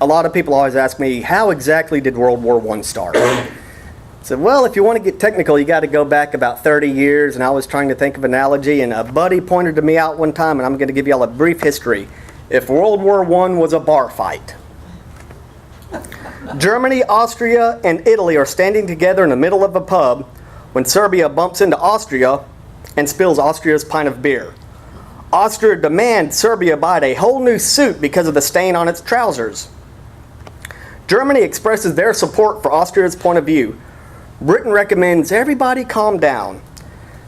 a lot of people always ask me, how exactly did World War I start? I said, well, if you want to get technical, you got to go back about 30 years, and I was trying to think of an analogy, and a buddy pointed to me out one time, and I'm going to give you all a brief history. If World War I was a bar fight, Germany, Austria, and Italy are standing together in the middle of a pub when Serbia bumps into Austria and spills Austria's pint of beer. Austria demands Serbia buy a whole new suit because of the stain on its trousers. Germany expresses their support for Austria's point of view. Britain recommends everybody calm down.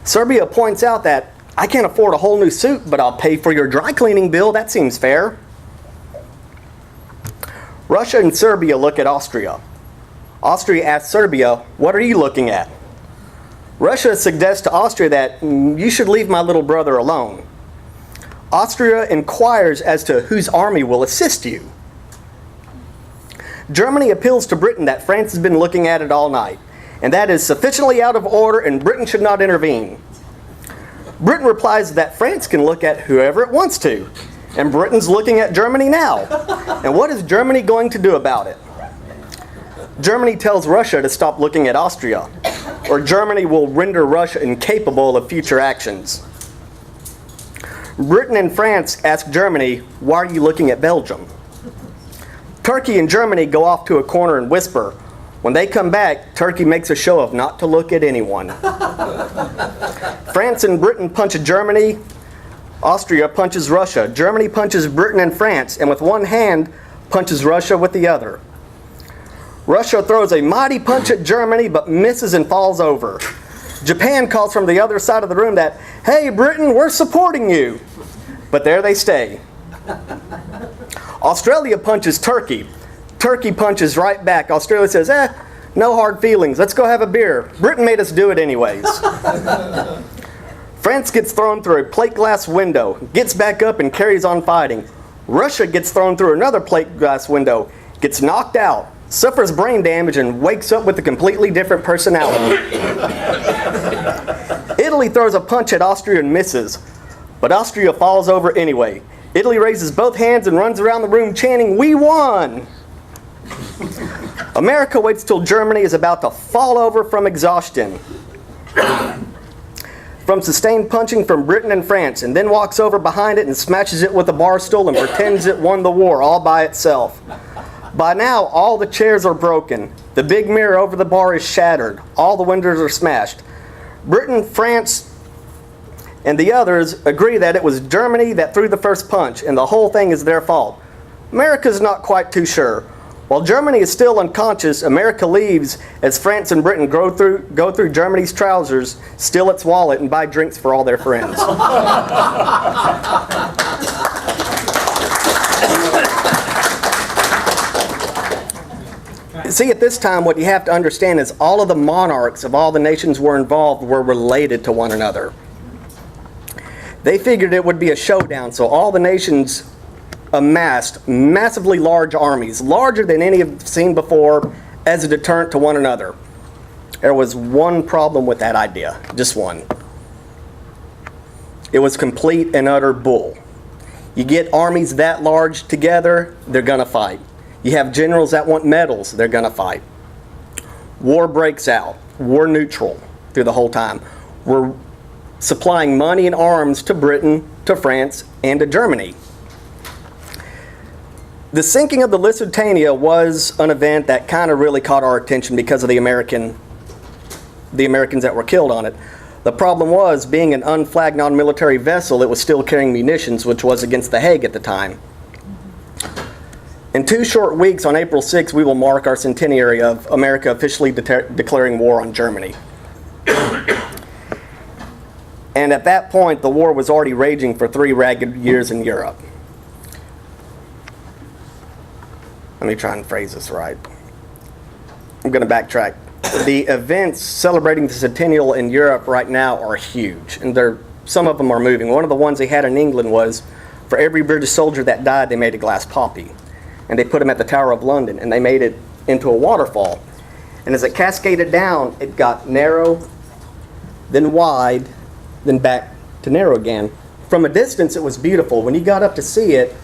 Serbia points out that I can't afford a whole new suit, but I'll pay for your dry cleaning bill. That seems fair. Russia and Serbia look at Austria. Austria asks Serbia, what are you looking at? Russia suggests to Austria that you should leave my little brother alone. Austria inquires as to whose army will assist you. Germany appeals to Britain that France has been looking at it all night, and that is sufficiently out of order and Britain should not intervene. Britain replies that France can look at whoever it wants to, and Britain's looking at Germany now. And what is Germany going to do about it? Germany tells Russia to stop looking at Austria, or Germany will render Russia incapable of future actions. Britain and France ask Germany, why are you looking at Belgium? Turkey and Germany go off to a corner and whisper. When they come back, Turkey makes a show of not to look at anyone. France and Britain punch Germany. Austria punches Russia. Germany punches Britain and France, and with one hand punches Russia with the other. Russia throws a mighty punch at Germany, but misses and falls over. Japan calls from the other side of the room that, hey Britain, we're supporting you. But there they stay. Australia punches Turkey. Turkey punches right back. Australia says, no hard feelings. Let's go have a beer. Britain made us do it anyways. France gets thrown through a plate glass window, gets back up and carries on fighting. Russia gets thrown through another plate glass window, gets knocked out, suffers brain damage, and wakes up with a completely different personality. Italy throws a punch at Austria and misses, but Austria falls over anyway. Italy raises both hands and runs around the room chanting, "We won!" America waits till Germany is about to fall over from exhaustion, from sustained punching from Britain and France, and then walks over behind it and smashes it with a bar stool and pretends it won the war all by itself. By now, all the chairs are broken. The big mirror over the bar is shattered. All the windows are smashed. Britain, France, and the others agree that it was Germany that threw the first punch, and the whole thing is their fault. America's not quite too sure. While Germany is still unconscious, America leaves as France and Britain go through Germany's trousers, steal its wallet, and buy drinks for all their friends. See, at this time, what you have to understand is all of the monarchs of all the nations were involved were related to one another. They figured it would be a showdown, so all the nations amassed massively large armies, larger than any have seen before, as a deterrent to one another. There was one problem with that idea, just one. It was complete and utter bull. You get armies that large together, they're gonna fight. You have generals that want medals, they're gonna fight. War breaks out. We're neutral through the whole time. We're supplying money and arms to Britain, to France, and to Germany. The sinking of the Lusitania was an event that kind of really caught our attention because of the Americans that were killed on it. The problem was, being an unflagged non-military vessel, it was still carrying munitions, which was against The Hague at the time. In 2 short weeks, on April 6, we will mark our centenary of America officially declaring war on Germany. And at that point, the war was already raging for 3 ragged years in Europe. Let me try and phrase this right. I'm going to backtrack. The events celebrating the centennial in Europe right now are huge, and some of them are moving. One of the ones they had in England was, for every British soldier that died, they made a glass poppy. And they put them at the Tower of London, and they made it into a waterfall. And as it cascaded down, it got narrow, then wide, then back to narrow again. From a distance, it was beautiful. When you got up to see it,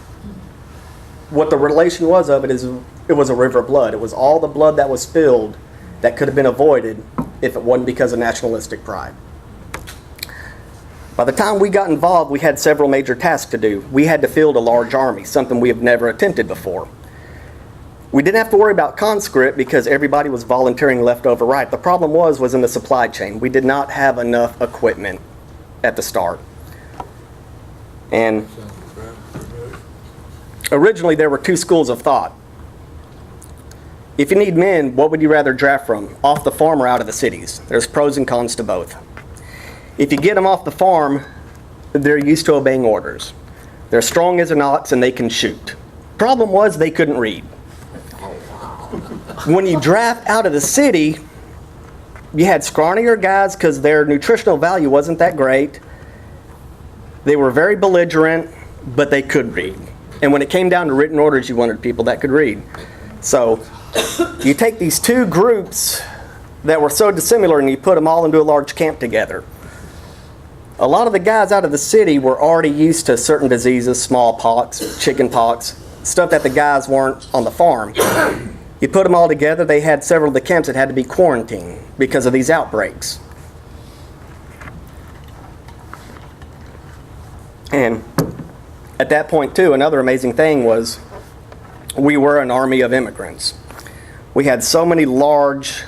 what the relation was of it is it was a river of blood. It was all the blood that was spilled that could have been avoided if it wasn't because of nationalistic pride. By the time we got involved, we had several major tasks to do. We had to field a large army, something we have never attempted before. We didn't have to worry about conscript because everybody was volunteering left over right. The problem was in the supply chain. We did not have enough equipment at the start. And originally there were two schools of thought. If you need men, what would you rather draft from? Off the farm or out of the cities? There's pros and cons to both. If you get them off the farm, they're used to obeying orders. They're strong as an ox and they can shoot. Problem was they couldn't read. When you draft out of the city, you had scrawnier guys because their nutritional value wasn't that great. They were very belligerent, but they could read. And when it came down to written orders, you wanted people that could read. So you take these two groups that were so dissimilar and you put them all into a large camp together. A lot of the guys out of the city were already used to certain diseases, smallpox, chicken pox, stuff that the guys weren't on the farm. You put them all together, they had several of the camps that had to be quarantined because of these outbreaks. And at that point too, another amazing thing was we were an army of immigrants. We had so many large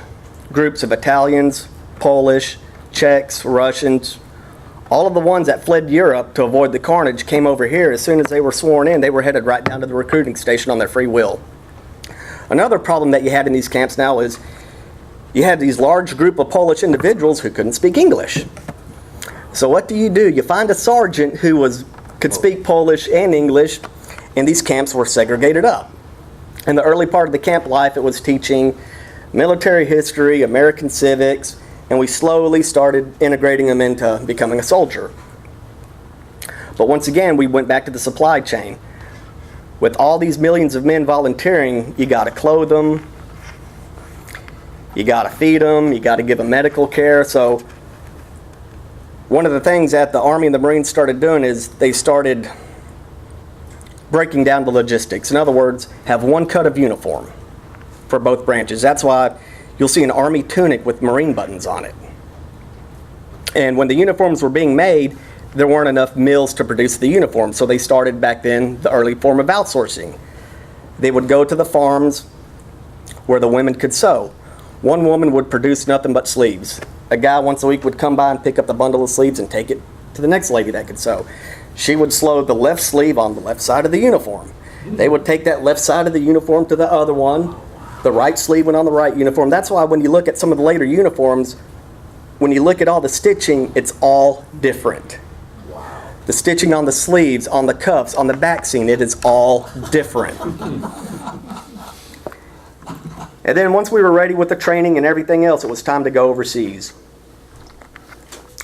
groups of Italians, Polish, Czechs, Russians. All of the ones that fled Europe to avoid the carnage came over here. As soon as they were sworn in, they were headed right down to the recruiting station on their free will. Another problem that you had in these camps now is you had these large group of Polish individuals who couldn't speak English. So what do? You find a sergeant who could speak Polish and English, and these camps were segregated up. In the early part of the camp life, it was teaching military history, American civics, and we slowly started integrating them into becoming a soldier. But once again, we went back to the supply chain. With all these millions of men volunteering, you got to clothe them, you got to feed them, you got to give them medical care. So one of the things that the Army and the Marines started doing is they started breaking down the logistics. In other words, have one cut of uniform for both branches. That's why you'll see an Army tunic with Marine buttons on it. And when the uniforms were being made, there weren't enough mills to produce the uniform, so they started back then the early form of outsourcing. They would go to the farms where the women could sew. One woman would produce nothing but sleeves. A guy once a week would come by and pick up the bundle of sleeves and take it to the next lady that could sew. She would sew the left sleeve on the left side of the uniform. They would take that left side of the uniform to the other one. The right sleeve went on the right uniform. That's why when you look at some of the later uniforms, when you look at all the stitching, it's all different. The stitching on the sleeves, on the cuffs, on the back seam, it is all different. And then once we were ready with the training and everything else, it was time to go overseas.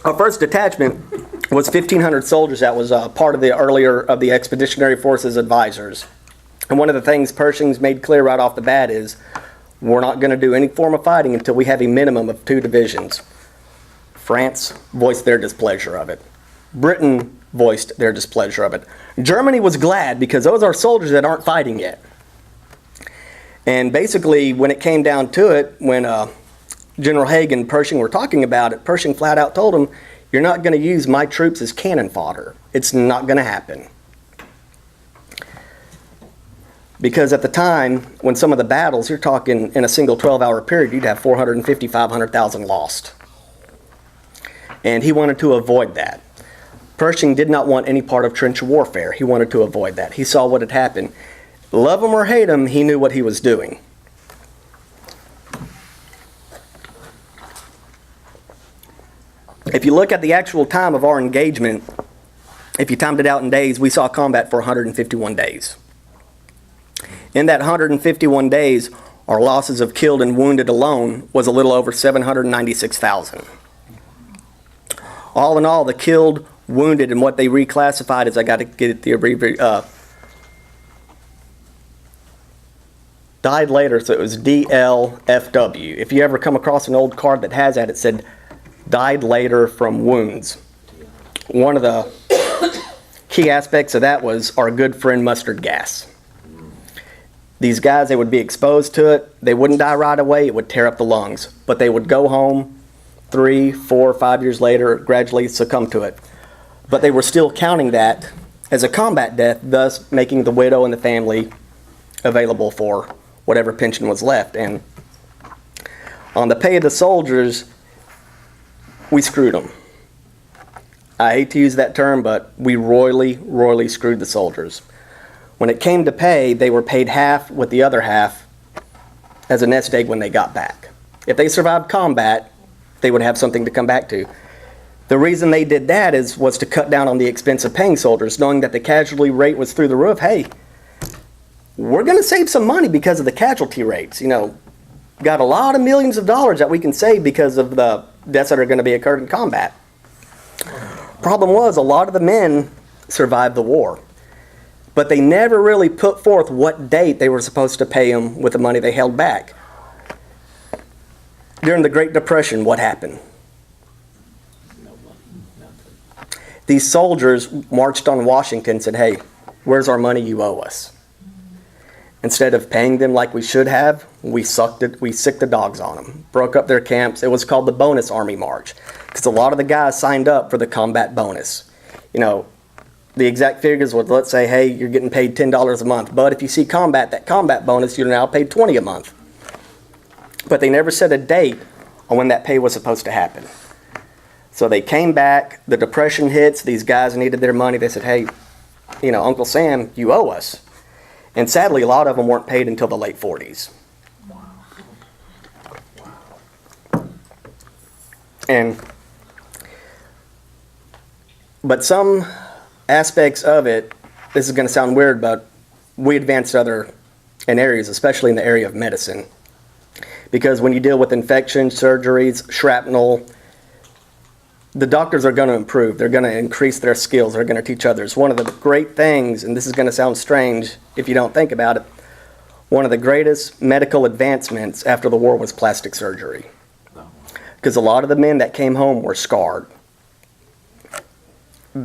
Our first detachment was 1,500 soldiers that was part of the earlier of the Expeditionary Forces advisors. And one of the things Pershing's made clear right off the bat is we're not going to do any form of fighting until we have a minimum of 2 divisions. France voiced their displeasure of it. Britain voiced their displeasure of it. Germany was glad because those are soldiers that aren't fighting yet. And basically, when it came down to it, when General Haig and Pershing were talking about it, Pershing flat out told him, "You're not going to use my troops as cannon fodder. It's not going to happen." Because at the time, when some of the battles, you're talking in a single 12-hour period, you'd have 450, 500,000 lost. And he wanted to avoid that. Pershing did not want any part of trench warfare. He wanted to avoid that. He saw what had happened. Love him or hate him, he knew what he was doing. If you look at the actual time of our engagement, if you timed it out in days, we saw combat for 151 days. In that 151 days, our losses of killed and wounded alone was a little over 796,000. All in all, the killed, wounded, and what they reclassified as, I got to get the abbreviation, died later, so it was DLFW. If you ever come across an old card that has that, it said died later from wounds. One of the key aspects of that was our good friend mustard gas. These guys, they would be exposed to it. They wouldn't die right away. It would tear up the lungs. But they would go home 3, 4, 5 years later, gradually succumb to it. But they were still counting that as a combat death, thus making the widow and the family available for whatever pension was left. And on the pay of the soldiers, we screwed them. I hate to use that term, but we royally screwed the soldiers. When it came to pay, they were paid half with the other half as a nest egg when they got back. If they survived combat, they would have something to come back to. The reason they did that was to cut down on the expense of paying soldiers, knowing that the casualty rate was through the roof. Hey, we're going to save some money because of the casualty rates. Got a lot of millions of dollars that we can save because of the deaths that are going to be occurred in combat. Problem was, a lot of the men survived the war, but they never really put forth what date they were supposed to pay them with the money they held back. During the Great Depression, what happened? These soldiers marched on Washington and said, hey, where's our money you owe us? Instead of paying them like we should have, we sicked the dogs on them, broke up their camps. It was called the Bonus Army March because a lot of the guys signed up for the combat bonus. The exact figures was, let's say, hey, you're getting paid $10 a month, but if you see combat, that combat bonus, you're now paid $20 a month. But they never set a date on when that pay was supposed to happen. So they came back, the Depression hits, these guys needed their money. They said, hey, Uncle Sam, you owe us. And sadly, a lot of them weren't paid until the late 40s. But some aspects of it, this is going to sound weird, but we advanced in areas, especially in the area of medicine. Because when you deal with infections, surgeries, shrapnel, the doctors are going to improve. They're going to increase their skills. They're going to teach others. One of the great things, and this is going to sound strange if you don't think about it, one of the greatest medical advancements after the war was plastic surgery. Because a lot of the men that came home were scarred.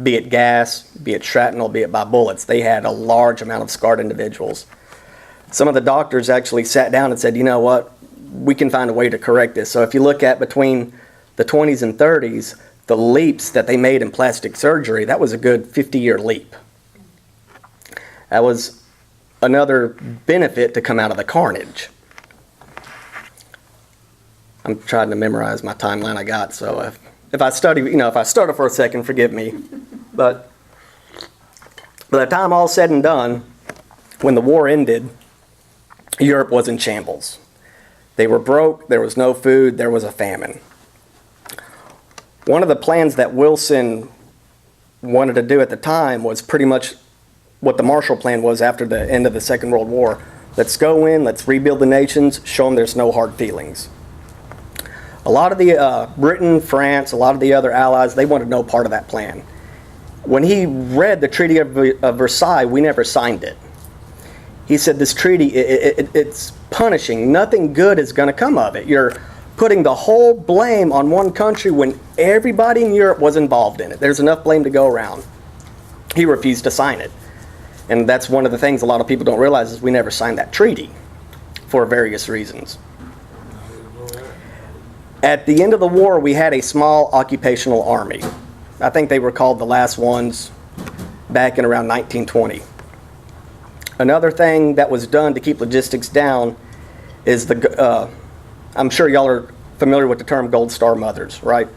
Be it gas, be it shrapnel, be it by bullets. They had a large amount of scarred individuals. Some of the doctors actually sat down and said, you know what, we can find a way to correct this. So if you look at between the 20s and 30s, the leaps that they made in plastic surgery, that was a good 50-year leap. That was another benefit to come out of the carnage. I'm trying to memorize my timeline I got, so if I stutter for a second, forgive me. But by the time all said and done, when the war ended, Europe was in shambles. They were broke, there was no food, there was a famine. One of the plans that Wilson wanted to do at the time was pretty much what the Marshall Plan was after the end of the Second World War. Let's go in, let's rebuild the nations, show them there's no hard feelings. A lot of the Britain, France, a lot of the other allies, they wanted no part of that plan. When he read the Treaty of Versailles, we never signed it. He said this treaty, it's punishing. Nothing good is going to come of it. You're putting the whole blame on one country when everybody in Europe was involved in it. There's enough blame to go around. He refused to sign it. And that's one of the things a lot of people don't realize is we never signed that treaty for various reasons. At the end of the war, we had a small occupational army. I think they were called the last ones back in around 1920. Another thing that was done to keep logistics down is I'm sure y'all are familiar with the term Gold Star Mothers, right?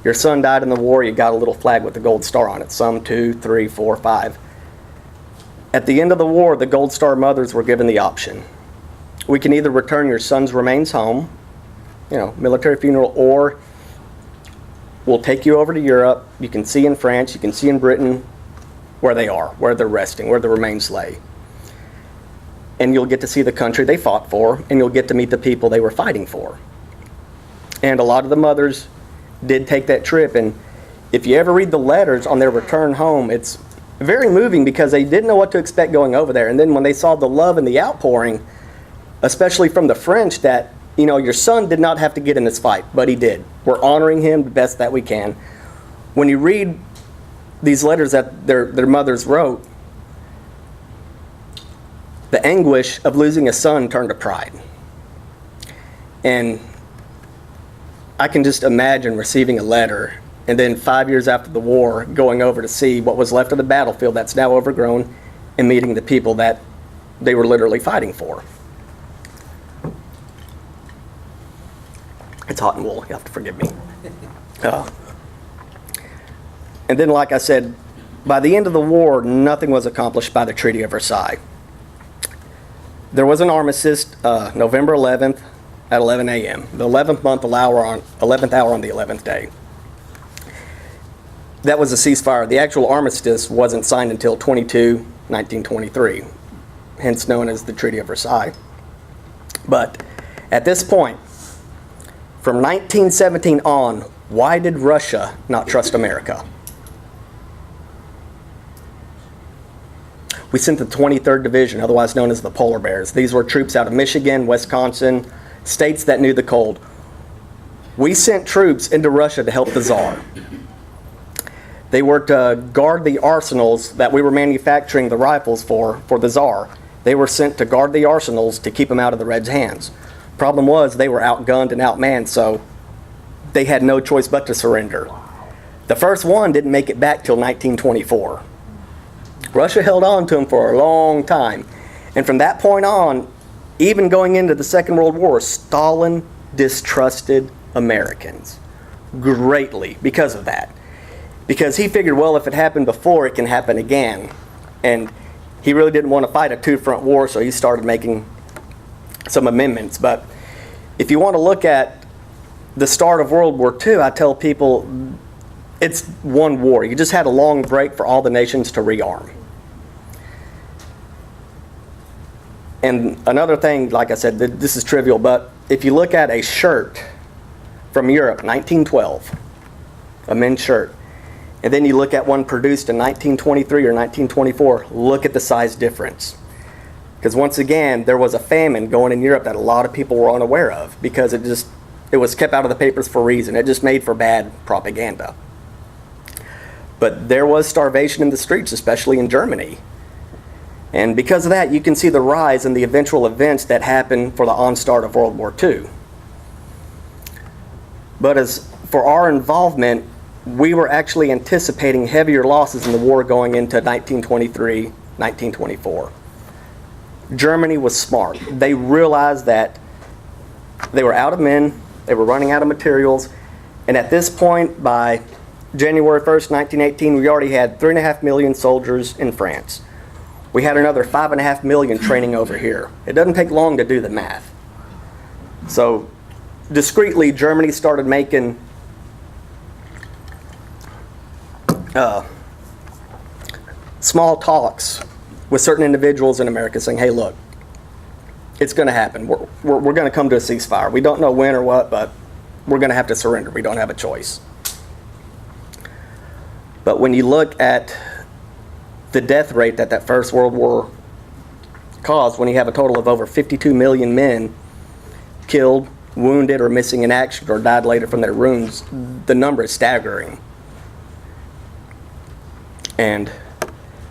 Your son died in the war, you got a little flag with the Gold Star on it, some 2, 3, 4, 5. At the end of the war, the Gold Star Mothers were given the option. We can either return your son's remains home, military funeral, or we'll take you over to Europe. You can see in France, you can see in Britain where they are, where they're resting, where the remains lay. And you'll get to see the country they fought for, and you'll get to meet the people they were fighting for. And a lot of the mothers did take that trip, and if you ever read the letters on their return home, it's very moving because they didn't know what to expect going over there. And then when they saw the love and the outpouring, especially from the French, that your son did not have to get in this fight, but he did. We're honoring him the best that we can. When you read these letters that their mothers wrote, the The anguish of losing a son turned to pride. And I can just imagine receiving a letter and then 5 years after the war going over to see what was left of the battlefield that's now overgrown and meeting the people that they were literally fighting for. It's hot and wool, you have to forgive me. And then, like I said, by the end of the war, nothing was accomplished by the Treaty of Versailles. There was an armistice November 11th at 11 a.m., the 11th hour on the 11th day. That was a ceasefire. The actual armistice wasn't signed until 1923, hence known as the Treaty of Versailles. But at this point, from 1917 on, why did Russia not trust America? We sent the 23rd Division, otherwise known as the Polar Bears. These were troops out of Michigan, Wisconsin, states that knew the cold. We sent troops into Russia to help the Tsar. They were to guard the arsenals that we were manufacturing the rifles for the Tsar. They were sent to guard the arsenals to keep them out of the Reds' hands. Problem was, they were outgunned and outmanned, so they had no choice but to surrender. The first one didn't make it back till 1924. Russia held on to them for a long time. And from that point on, even going into the Second World War, Stalin distrusted Americans greatly because of that. Because he figured, well, if it happened before, it can happen again. And he really didn't want to fight a two-front war, so he started making some amendments. But if you want to look at the start of World War II, I tell people it's one war. You just had a long break for all the nations to rearm. And another thing, like I said, this is trivial, but if you look at a shirt from Europe, 1912, a men's shirt, and then you look at one produced in 1923 or 1924, look at the size difference. Because once again, there was a famine going in Europe that a lot of people were unaware of because it was kept out of the papers for a reason. It just made for bad propaganda. But there was starvation in the streets, especially in Germany. And because of that, you can see the rise in the eventual events that happened for the onstart of World War II. But as for our involvement, we were actually anticipating heavier losses in the war going into 1923, 1924. Germany was smart. They realized that they were out of men, they were running out of materials, and at this point, by January 1st, 1918, we already had 3.5 million soldiers in France. We had another 5.5 million training over here. It doesn't take long to do the math. So, discreetly, Germany started making small talks with certain individuals in America saying, hey, look, it's going to happen. We're going to come to a ceasefire. We don't know when or what, but we're going to have to surrender. We don't have a choice. But when you look at the death rate that First World War caused, when you have a total of over 52 million men killed, wounded, or missing in action, or died later from their wounds, the number is staggering. And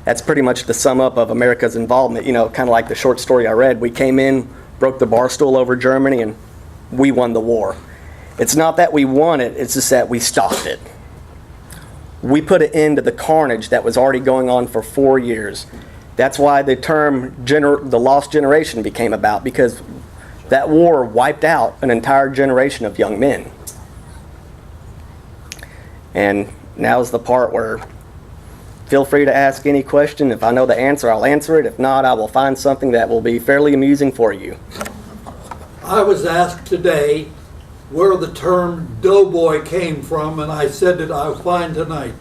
that's pretty much the sum up of America's involvement. You know, kind of like the short story I read. We came in, broke the bar stool over Germany, and we won the war. It's not that we won it, it's just that we stopped it. We put an end to the carnage that was already going on for 4 years. That's why the term the lost generation became about, because that war wiped out an entire generation of young men. And now's the part where feel free to ask any question. If I know the answer, I'll answer it. If not, I will find something that will be fairly amusing for you. I was asked today where the term doughboy came from, and I said that I'll find tonight.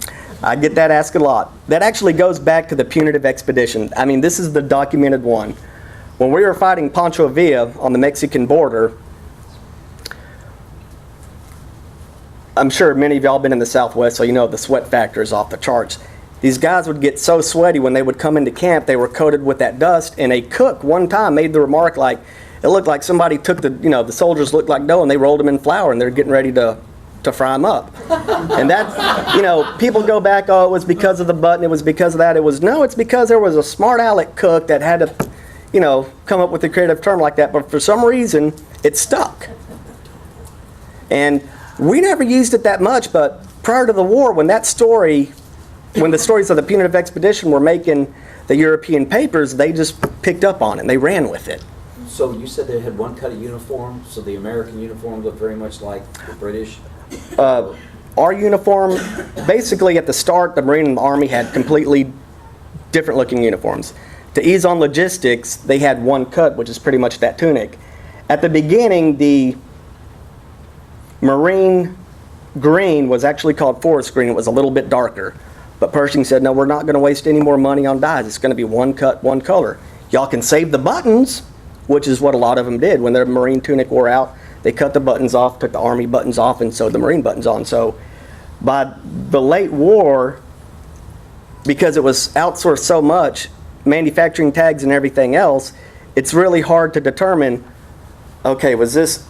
I get that asked a lot. That actually goes back to the punitive expedition. I mean, this is the documented one. When we were fighting Pancho Villa on the Mexican border, I'm sure many of y'all been in the Southwest, so you know the sweat factor is off the charts. These guys would get so sweaty when they would come into camp, they were coated with that dust, and a cook one time made the remark like, it looked like somebody took the soldiers looked like dough and they rolled them in flour and they're getting ready to fry them up. And that, people go back, oh, it was because of the button, it was because of that. It's because there was a smart aleck cook that had to, come up with a creative term like that, but for some reason, it stuck. And we never used it that much, but prior to the war, when the stories of the punitive expedition were making the European papers, they just picked up on it and they ran with it. So you said they had one cut of uniform, so the American uniform looked very much like the British? Our uniform, basically at the start, the Marine and the Army had completely different looking uniforms. To ease on logistics, they had one cut, which is pretty much that tunic. At the beginning, the Marine green was actually called forest green. It was a little bit darker. But Pershing said, no, we're not going to waste any more money on dyes. It's going to be one cut, one color. Y'all can save the buttons, which is what a lot of them did. When their Marine tunic wore out, they cut the buttons off, took the Army buttons off, and sewed the Marine buttons on. So by the late war, because it was outsourced so much, manufacturing tags and everything else, it's really hard to determine, okay, was this,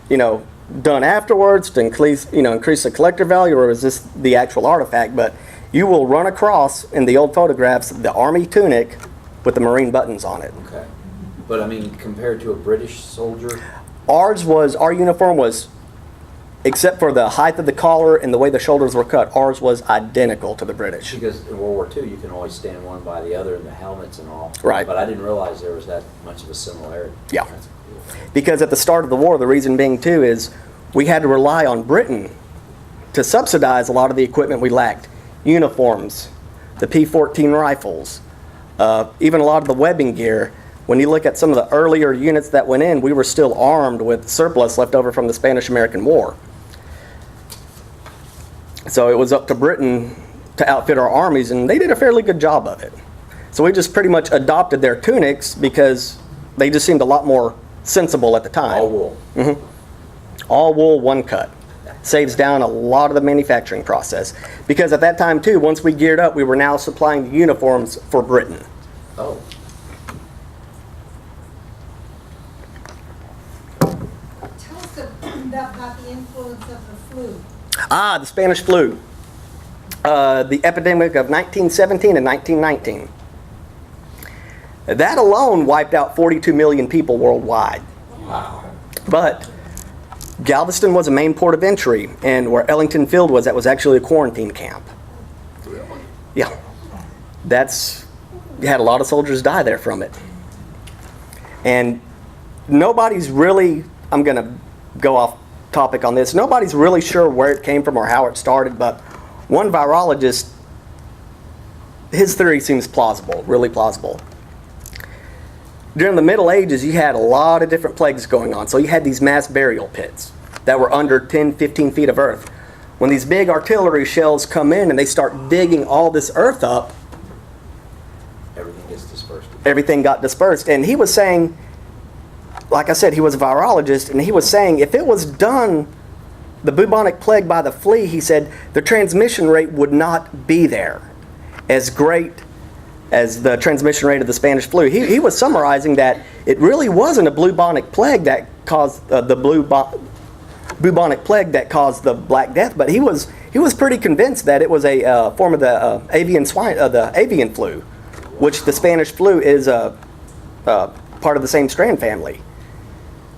done afterwards to increase the collector value, or was this the actual artifact? But you will run across in the old photographs the Army tunic with the Marine buttons on it. Okay. But I mean, compared to a British soldier? Our uniform was, except for the height of the collar and the way the shoulders were cut, ours was identical to the British. Because in World War II, you can always stand one by the other in the helmets and all. Right. But I didn't realize there was that much of a similarity. Yeah. That's cool. Because at the start of the war, the reason being too is we had to rely on Britain to subsidize a lot of the equipment we lacked. Uniforms, the P-14 rifles, even a lot of the webbing gear. When you look at some of the earlier units that went in, we were still armed with surplus left over from the Spanish-American War. So it was up to Britain to outfit our armies, and they did a fairly good job of it. So we just pretty much adopted their tunics because they just seemed a lot more sensible at the time. All wool. All wool, one cut. Saves down a lot of the manufacturing process. Because at that time too, once we geared up, we were now supplying the uniforms for Britain. Oh. Tell us about the influence of the flu. The Spanish flu. The epidemic of 1917 and 1919. That alone wiped out 42 million people worldwide. Wow. But Galveston was a main port of entry, and where Ellington Field was, that was actually a quarantine camp. Really? Yeah. You had a lot of soldiers die there from it. And nobody's really, I'm going to go off topic on this, nobody's really sure where it came from or how it started, but one virologist, his theory seems plausible, really plausible. During the Middle Ages, you had a lot of different plagues going on. So you had these mass burial pits that were under 10, 15 feet of earth. When these big artillery shells come in and they start digging all this earth up, Everything gets dispersed. everything got dispersed. And he was saying, like I said, he was a virologist, and he was saying if it was done, the bubonic plague by the flea, he said, the transmission rate would not be there as great as the transmission rate of the Spanish flu. He was summarizing that it really wasn't a bubonic plague that caused bubonic plague that caused the Black Death, but he was pretty convinced that it was a form of the avian flu, which the Spanish flu is part of the same strand family.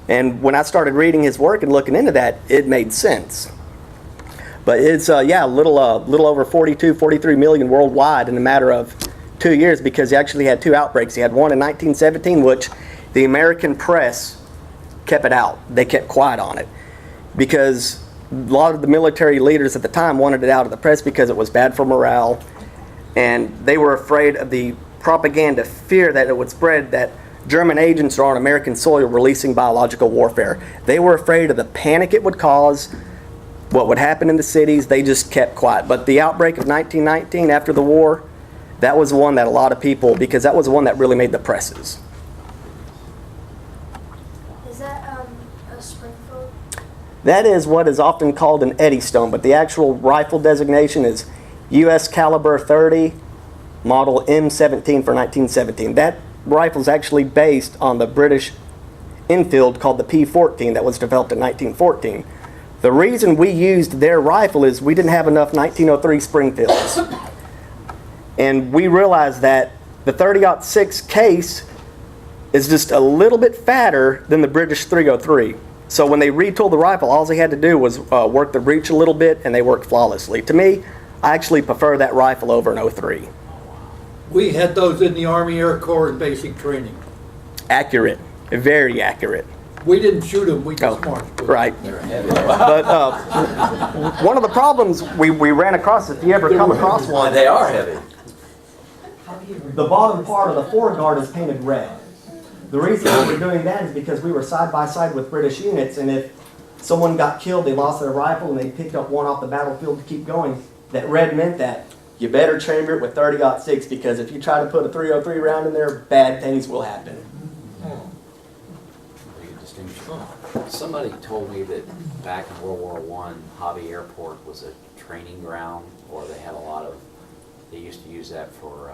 And when I started reading his work and looking into that, it made sense. But it's a little over 42, 43 million worldwide in a matter of 2 years, because he actually had two outbreaks. He had one in 1917, which the American press kept it out. They kept quiet on it because a lot of the military leaders at the time wanted it out of the press because it was bad for morale, and they were afraid of the propaganda fear that it would spread that German agents are on American soil releasing biological warfare. They were afraid of the panic it would cause, what would happen in the cities. They just kept quiet. But the outbreak of 1919 after the war, that was one that a lot of people, because that was the one that really made the presses. Is that a Springfield? That is what is often called an Eddystone, but the actual rifle designation is U.S. caliber 30, model M17 for 1917. That rifle is actually based on the British Enfield called the P-14 that was developed in 1914. The reason we used their rifle is we didn't have enough 1903 Springfields. And we realized that the 30-06 case is just a little bit fatter than the British .303. So when they retooled the rifle, all they had to do was work the breech a little bit, and they worked flawlessly. To me, I actually prefer that rifle over an .03. We had those in the Army Air Corps in basic training. Accurate, very accurate. We didn't shoot them, we just Oh, marched them. right. They're heavy. But one of the problems we ran across, if you ever come across one, They are heavy. the bottom part of the foreguard is painted red. The reason we were doing that is because we were side by side with British units, and if someone got killed, they lost their rifle, and they picked up one off the battlefield to keep going, that red meant that you better chamber it with 30-06, because if you try to put a .303 round in there, bad things will happen. Somebody told me that back in World War I, Hobby Airport was a training ground, or they had a lot of, they used to use that for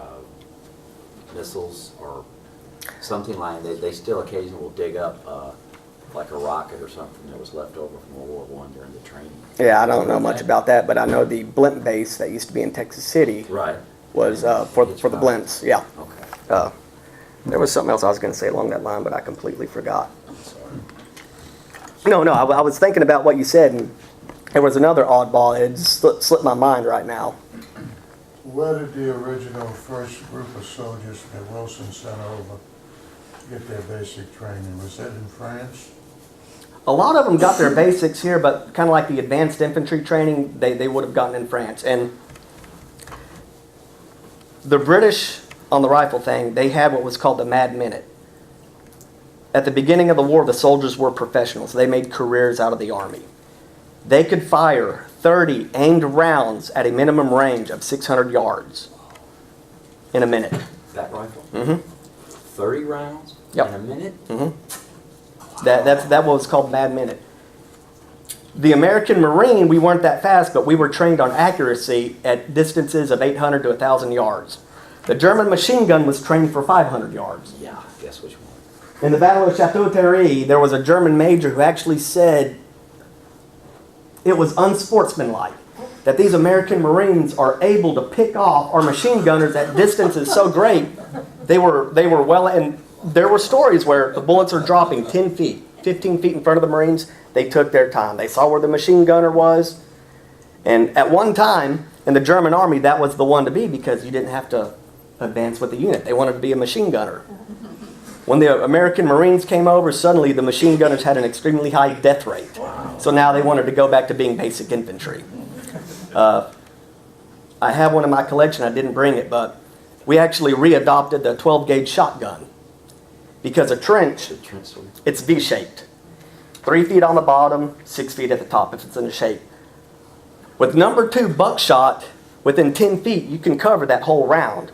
missiles or something like that. They still occasionally will dig up like a rocket or something that was left over from World War I during the training. Yeah, I don't know much about that, but I know the blimp base that used to be in Texas City Right. was for the blimps. Yeah. Okay. There was something else I was going to say along that line, but I completely forgot. No, I was thinking about what you said, and there was another oddball. It just slipped my mind right now. Where did the original first group of soldiers that Wilson sent over get their basic training? Was that in France? A lot of them got their basics here, but kind of like the advanced infantry training, they would have gotten in France. And the British, on the rifle thing, they had what was called the Mad Minute. At the beginning of the war, the soldiers were professionals. They made careers out of the Army. They could fire 30 aimed rounds at a minimum range of 600 yards in a minute. That rifle? Mm-hmm. 30 rounds Yep. in a minute? Mm-hmm. That was called Mad Minute. The American Marine, we weren't that fast, but we were trained on accuracy at distances of 800 to 1,000 yards. The German machine gun was trained for 500 yards. Yeah, guess which one? In the Battle of Chateau-Thierry, there was a German major who actually said it was unsportsmanlike that these American Marines are able to pick off our machine gunners at distances so great. They were well, and there were stories where the bullets are dropping 10 feet, 15 feet in front of the Marines. They took their time. They saw where the machine gunner was. And at one time, in the German army, that was the one to be, because you didn't have to advance with the unit. They wanted to be a machine gunner. When the American Marines came over, suddenly the machine gunners had an extremely high death rate. So now they wanted to go back to being basic infantry. I have one in my collection. I didn't bring it, but we actually readopted the 12-gauge shotgun. Because a trench, it's V-shaped. 3 feet on the bottom, 6 feet at the top if it's in a shape. With number 2 buckshot, within 10 feet, you can cover that whole round.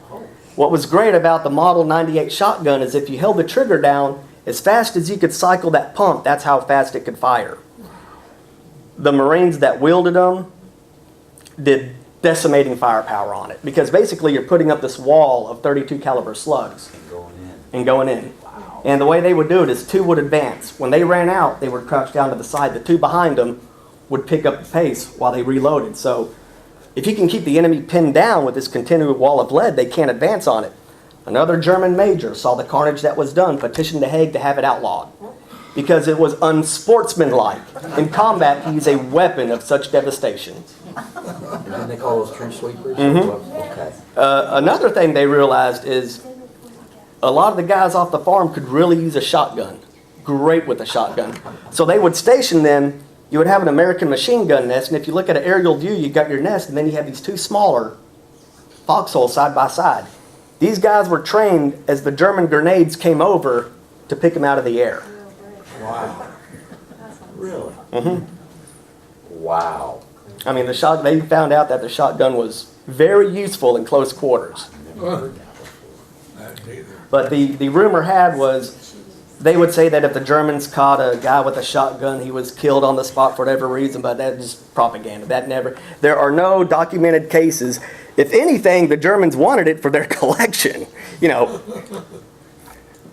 What was great about the Model 98 shotgun is if you held the trigger down, as fast as you could cycle that pump, that's how fast it could fire. The Marines that wielded them did decimating firepower on it, because basically you're putting up this wall of .32 caliber slugs and going in. And the way they would do it is 2 would advance. When they ran out, they would crouch down to the side. The 2 behind them would pick up the pace while they reloaded. So if you can keep the enemy pinned down with this continual wall of lead, they can't advance on it. Another German major saw the carnage that was done, petitioned the Hague to have it outlawed, because it was unsportsmanlike in combat to use a weapon of such devastation. And then they call those trench sweepers? Mm-hmm. Okay. Another thing they realized is a lot of the guys off the farm could really use a shotgun. Great with a shotgun. So they would station them. You would have an American machine gun nest, and if you look at an aerial view, you've got your nest, and then you have these 2 smaller foxholes side by side. These guys were trained as the German grenades came over to pick them out of the air. Wow. Really? Mm-hmm. Wow. I mean, they found out that the shotgun was very useful in close quarters. But the rumor was they would say that if the Germans caught a guy with a shotgun, he was killed on the spot for whatever reason, but that's just propaganda. There are no documented cases. If anything, the Germans wanted it for their collection. You know,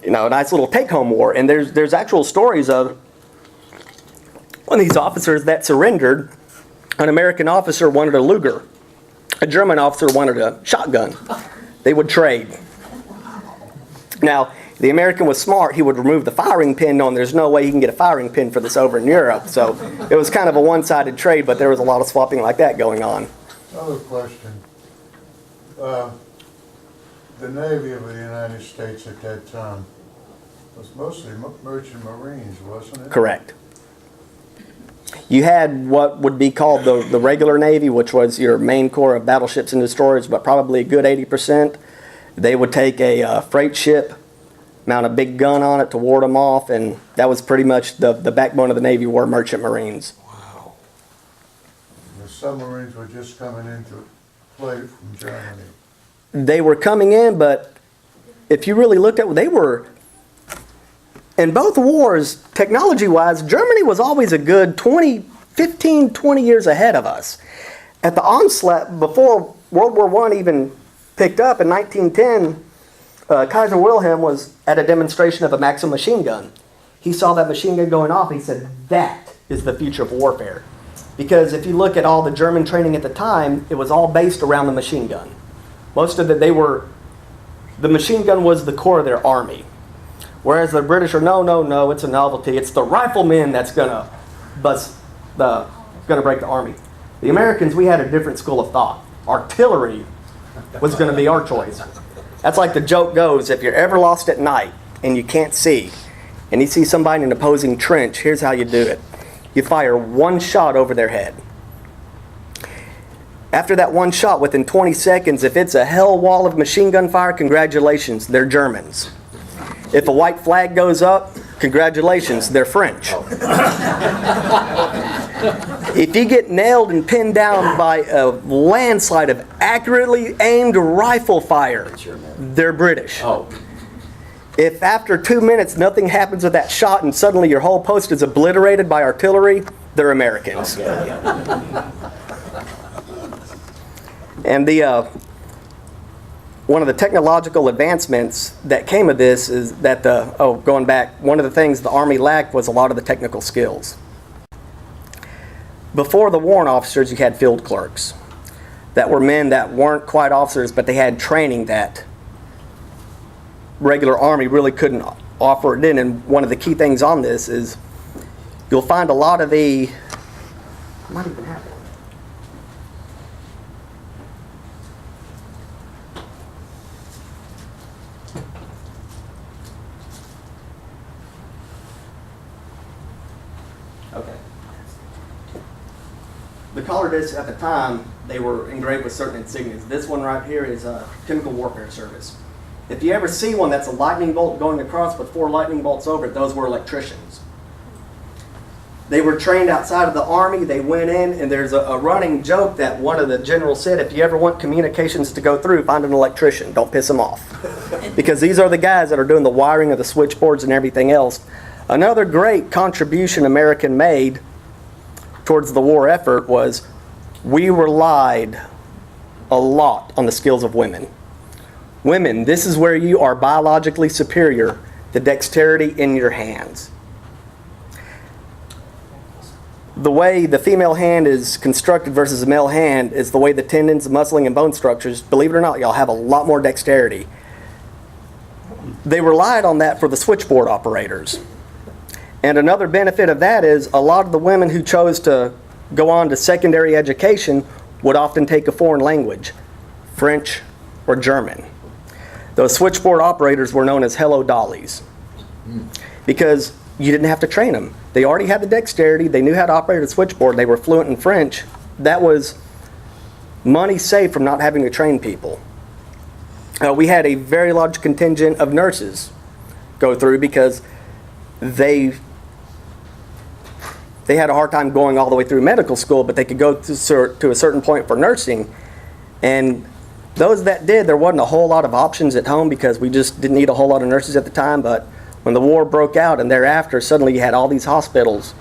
a nice little take-home war. And there's actual stories of one of these officers that surrendered. An American officer wanted a Luger. A German officer wanted a shotgun. They would trade. Now, The American was smart. He would remove the firing pin, knowing there's no way he can get a firing pin for this over in Europe. So it was kind of a one-sided trade, but there was a lot of swapping like that going on. Another question. The Navy of the United States at that time was mostly merchant marines, wasn't it? Correct. You had what would be called the regular Navy, which was your main core of battleships and destroyers, but probably a good 80%. They would take a freight ship, mount a big gun on it to ward them off, and that was pretty much the backbone of the Navy were merchant marines. Wow. The submarines were just coming into play from Germany. They were coming in, but if you really looked at what they were, in both wars, technology-wise, Germany was always a good 15, 20 years ahead of us. At the onslaught, before World War I even picked up in 1910, Kaiser Wilhelm was at a demonstration of a Maxim machine gun. He saw that machine gun going off, and he said, that is the future of warfare. Because if you look at all the German training at the time, it was all based around the machine gun. Most of it, the machine gun was the core of their army. Whereas the British are, no, it's a novelty. It's the riflemen that's gonna break the army. The Americans, we had a different school of thought. Artillery was gonna be our choice. That's like the joke goes, if you're ever lost at night and you can't see, and you see somebody in an opposing trench, here's how you do it. You fire one shot over their head. After that one shot, within 20 seconds, if it's a hell wall of machine gun fire, congratulations, they're Germans. If a white flag goes up, congratulations, they're French. If you get nailed and pinned down by a landslide of accurately aimed rifle fire, they're British. Oh, If after 2 minutes nothing happens with that shot and suddenly your whole post is obliterated by artillery, they're Americans. And one of the technological advancements that came of this is that going back, one of the things the Army lacked was a lot of the technical skills. Before the warrant officers, you had field clerks that were men that weren't quite officers, but they had training that regular Army really couldn't offer it in. And one of the key things on this is you'll find a lot of the, might even have it. Okay. The collar discs at the time, they were engraved with certain insignias. This one right here is a Chemical Warfare Service. If you ever see one that's a lightning bolt going across with 4 lightning bolts over it, those were electricians. They were trained outside of the Army. They went in, and there's a running joke that one of the generals said, if you ever want communications to go through, find an electrician. Don't piss them off. Because these are the guys that are doing the wiring of the switchboards and everything else. Another great contribution American made towards the war effort was we relied a lot on the skills of women. Women, this is where you are biologically superior, the dexterity in your hands. The way the female hand is constructed versus the male hand is the way the tendons, the muscling, and bone structures, believe it or not, y'all have a lot more dexterity. They relied on that for the switchboard operators. And another benefit of that is a lot of the women who chose to go on to secondary education would often take a foreign language, French or German. Those switchboard operators were known as hello dollies because you didn't have to train them. They already had the dexterity. They knew how to operate a switchboard. They were fluent in French. That was money saved from not having to train people. We had a very large contingent of nurses go through because they had a hard time going all the way through medical school, but they could go to a certain point for nursing. And those that did, there wasn't a whole lot of options at home because we just didn't need a whole lot of nurses at the time. But when the war broke out and thereafter, suddenly you had all these hospitals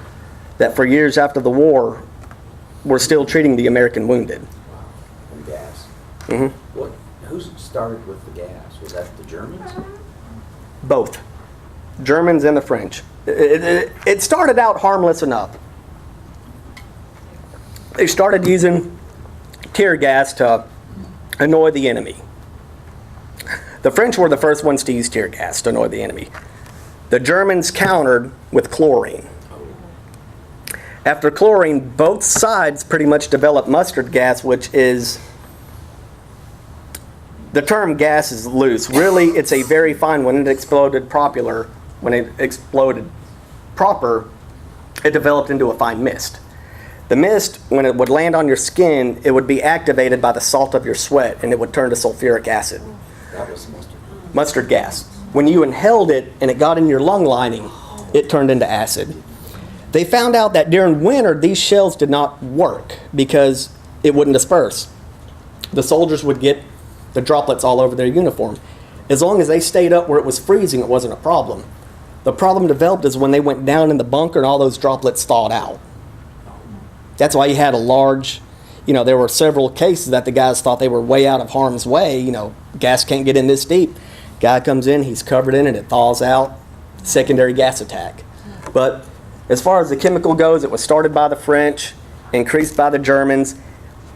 that for years after the war were still treating the American wounded. and gas. Mm-hmm. Who started with the gas? Was that the Germans? Both. Germans and the French. It started out harmless enough. They started using tear gas to annoy the enemy. The French were the first ones to use tear gas to annoy the enemy. The Germans countered with chlorine. After chlorine, both sides pretty much developed mustard gas, which is, the term gas is loose. Really, it's a very fine, when it exploded proper, it developed into a fine mist. The mist, when it would land on your skin, it would be activated by the salt of your sweat, and it would turn to sulfuric acid. That was mustard. Mustard gas. When you inhaled it and it got in your lung lining, it turned into acid. They found out that during winter, these shells did not work because it wouldn't disperse. The soldiers would get the droplets all over their uniform. As long as they stayed up where it was freezing, it wasn't a problem. The problem developed is when they went down in the bunker and all those droplets thawed out. That's why you had a large, there were several cases that the guys thought they were way out of harm's way. Gas can't get in this deep. Guy comes in, he's covered in it, it thaws out, secondary gas attack. But as far as the chemical goes, it was started by the French, increased by the Germans.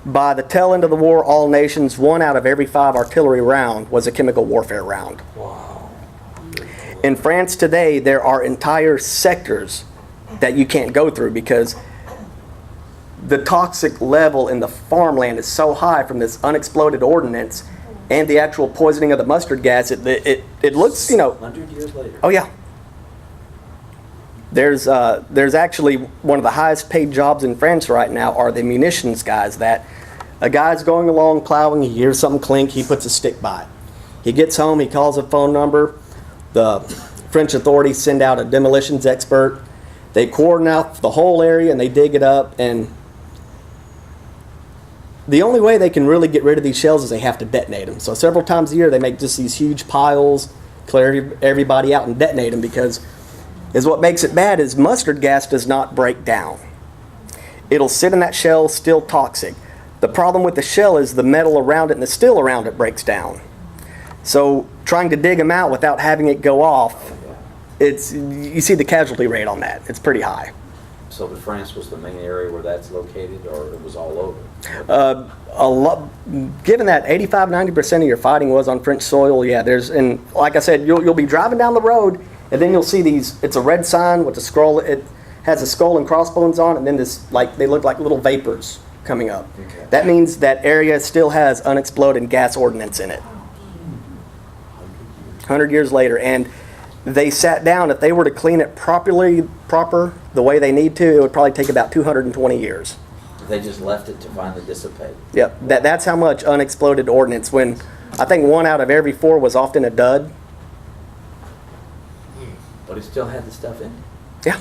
By the tail end of the war, all nations, 1 out of every 5 artillery round was a chemical warfare round. Wow. In France today, there are entire sectors that you can't go through because the toxic level in the farmland is so high from this unexploded ordnance and the actual poisoning of the mustard gas. It looks, 100 years later. Oh yeah. There's actually one of the highest paid jobs in France right now are the munitions guys. That a guy's going along plowing, he hears something clink, he puts a stick by it. He gets home, he calls a phone number. The French authorities send out a demolitions expert. They cordon out the whole area and they dig it up. And the only way they can really get rid of these shells is they have to detonate them. So several times a year they make just these huge piles, clear everybody out and detonate them because what makes it bad is mustard gas does not break down. It'll sit in that shell still toxic. The problem with the shell is the metal around it and the steel around it breaks down. So trying to dig them out without having it go off, you see the casualty rate on that. It's pretty high. So the France was the main area where that's located, or it was all over? Given that 85-90% of your fighting was on French soil, yeah, and like I said, you'll be driving down the road and then you'll see these, it's a red sign with a scroll, it has a skull and crossbones on it, and then they look like little vapors coming up. Okay. That means that area still has unexploded gas ordnance in it. 100 years later, and they sat down, if they were to clean it proper, the way they need to, it would probably take about 220 years. They just left it to finally dissipate. Yep, that's how much unexploded ordnance, when I think 1 out of every 4 was often a dud. But it still had the stuff in it. Yeah.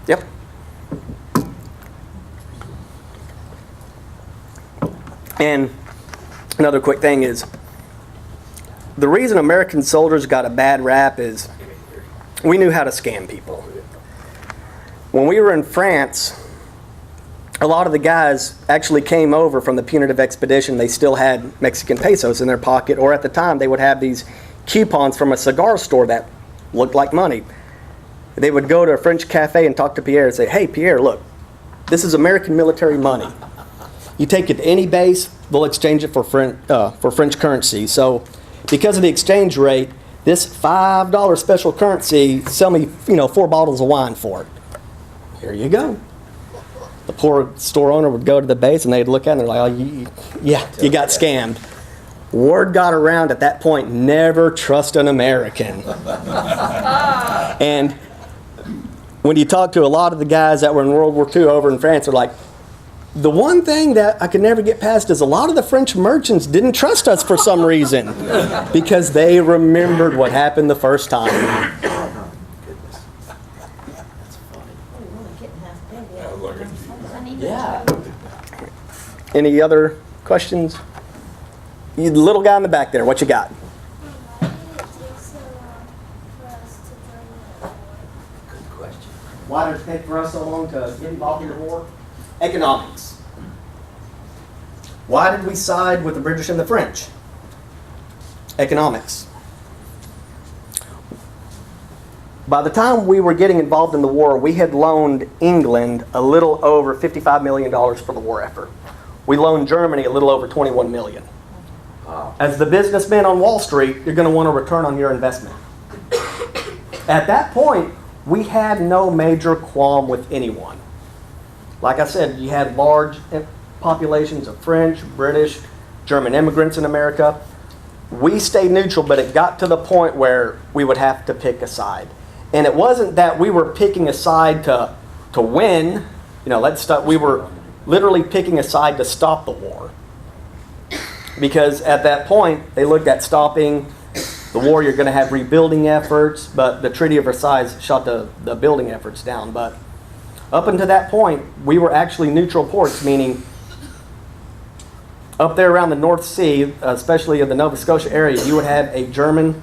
Yep. And another quick thing is, the reason American soldiers got a bad rap is we knew how to scam people. When we were in France, a lot of the guys actually came over from the punitive expedition. They still had Mexican pesos in their pocket, or at the time they would have these coupons from a cigar store that looked like money. They would go to a French cafe and talk to Pierre and say, "Hey Pierre, look, this is American military money. You take it to any base, they'll exchange it for French currency. So because of the exchange rate, this $5 special currency, sell me 4 bottles of wine for it." Here you go. The poor store owner would go to the base and they'd look at it and they're like, "Oh, yeah, you got scammed." Word got around at that point, never trust an American. And when you talk to a lot of the guys that were in World War II over in France, they're like, the one thing that I could never get past is a lot of the French merchants didn't trust us for some reason because they remembered what happened the first time. Goodness. That's funny. Yeah. Any other questions? You little guy in the back there, what you got? Why did it take so long for us to join the war? Good question. Why did it take for us so long to get involved in the war? Economics. Why did we side with the British and the French? Economics. By the time we were getting involved in the war, we had loaned England a little over $55 million for the war effort. We loaned Germany a little over $21 million. Wow. As the businessman on Wall Street, you're going to want a return on your investment. At that point, we had no major qualm with anyone. Like I said, you had large populations of French, British, German immigrants in America. We stayed neutral, but it got to the point where we would have to pick a side. And it wasn't that we were picking a side to win. You know, we were literally picking a side to stop the war. Because at that point, they looked at stopping the war. You're going to have rebuilding efforts, but the Treaty of Versailles shut the building efforts down. But up until that point, we were actually neutral ports, meaning up there around the North Sea, especially in the Nova Scotia area, you would have a German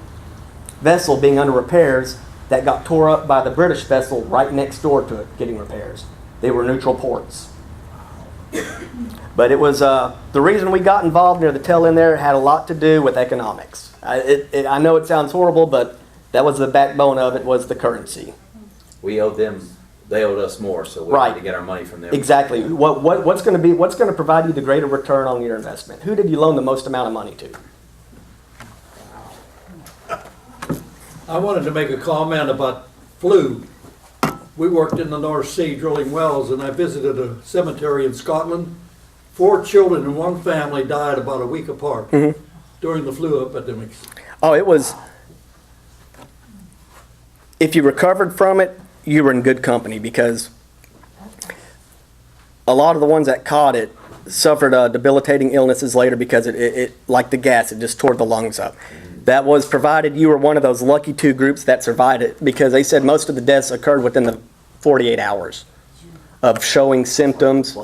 vessel being under repairs that got tore up by the British vessel right next door to it getting repairs. They were neutral ports. But it was the reason we got involved near the tail end there had a lot to do with economics. I know it sounds horrible, but that was the backbone of it, was the currency. We owed them, they owed us more, so we had to get our money from them. Exactly. What's going to provide you the greater return on your investment? Who did you loan the most amount of money to? I wanted to make a comment about flu. We worked in the North Sea drilling wells, and I visited a cemetery in Scotland. 4 children in one family died about a week apart during the flu epidemics. Oh, it was. If you recovered from it, you were in good company, because a lot of the ones that caught it suffered debilitating illnesses later because it like the gas, it just tore the lungs up. That was provided you were one of those lucky 2 groups that survived it, because they said most of the deaths occurred within the 48 hours of showing symptoms